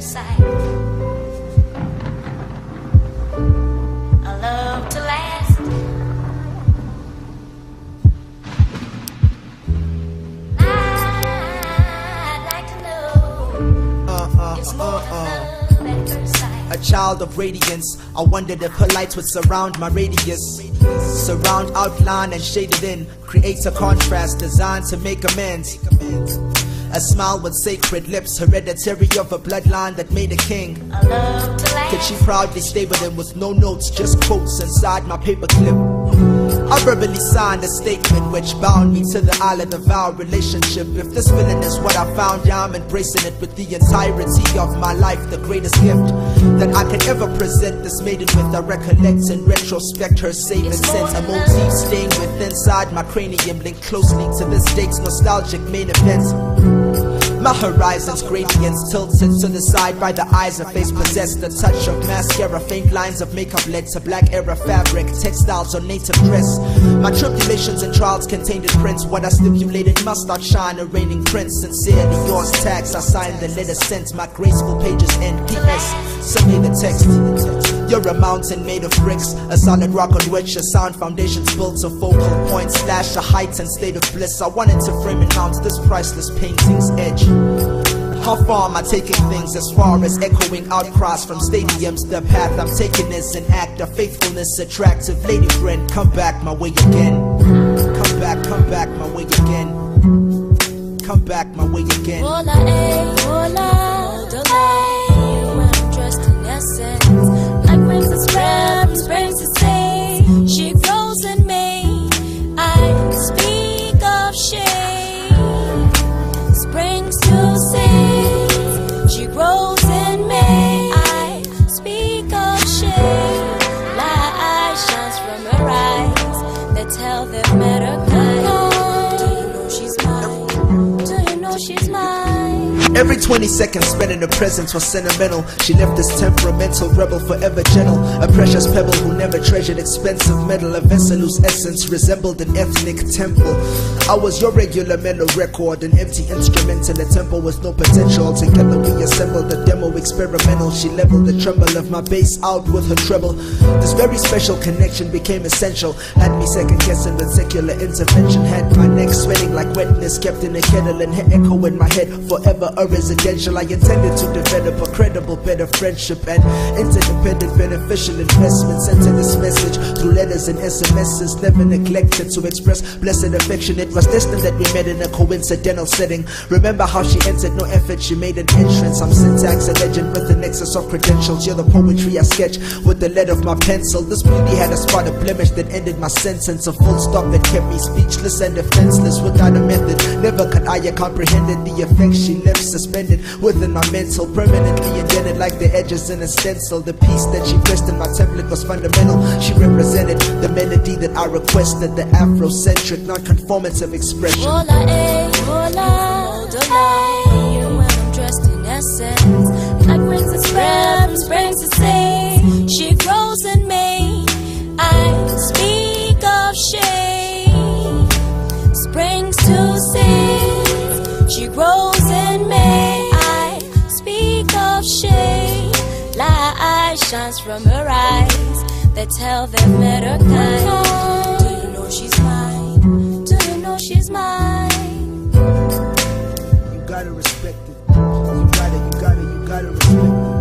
first sight. A love to last. I'd like to know it's more than love at first sight. A child of radiance, I wondered if her lights would surround my radius. Surround, outline and shade it in. Creates a contrast designed to make amends. A smile with sacred lips, hereditary of a bloodline that made a king. A love to last. Could she proudly stay with him with no notes, just quotes inside my paperclip? I verbally signed a statement which bound me to the island of our relationship. If this feeling is what I found, I'm embracing it with the entirety of my life. The greatest gift that I could ever present this maiden with. I recollect in retrospect her saving sense. A motif stained with inside my cranium, linked closely to this date's nostalgic main events. My horizon's gradients tilted to the side by the eyes of face possessed. The touch of mascara, faint lines of makeup led to black era fabric, textiles or native dress. My tribulations and trials contained in prints. What I stipulated must outshine a reigning prince. Sincerely yours, tax. I signed the letter sent. My graceful pages end. P.S. Send me the text. You're a mountain made of bricks, a solid rock on which a sound foundation's built. A focal point slash a heightened state of bliss. I wanted to frame and mount this priceless painting's edge. How far am I taking things? As far as echoing outcries from stadiums. The path I'm taking is an act of faithfulness. Attractive lady friend, come back my way again. Come back my way again. Come back my way again. Hola, hola, delay. When I'm dressed in essence, like brings the spread, springs to say, she grows in me. I speak of shade, springs to say, she grows in me. I speak of shade, light shines from her eyes that tell them met her kind. Do you know she's mine? Do you know she's mine? Every 20 seconds spent in her presence was sentimental. She left this temperamental rebel forever gentle. A precious pebble who never treasured expensive metal. A vessel whose essence resembled an ethnic temple. I was your regular mellow record, an empty instrumental, a tempo with no potential. Together we assembled a demo experimental. She leveled the tremble of my bass out with her treble. This very special connection became essential. Had me second guessing the secular intervention. Had my neck sweating like wetness kept in a kettle, and her echo in my head forever a residential. I intended to develop a credible better friendship and interdependent beneficial investments into this message through letters and SMSs. Never neglected to express blessed affection. It was destined that we met in a coincidental setting. Remember how she entered, no effort, she made an entrance. I'm syntax, a legend with a nexus of credentials. You're the poetry I sketch with the lead of my pencil. This beauty had a spot of blemish that ended my sentence. A full stop that kept me speechless and defenseless without a method. Never could I have comprehended the effect she left suspended within my mental, permanently indented like the edges in a stencil. The piece that she pressed in my template was fundamental. She represented the melody that I requested, the Afrocentric, non-conformative expression. Hola, hola, delay. When I'm dressed in essence, like rings and spread, springs to say, she grows in me. I speak of shade, springs to say, she grows in me. I speak of shade, light shines from her eyes that tell them met her kind. Do you know she's mine? Do you know she's mine? You gotta respect it. You gotta respect it.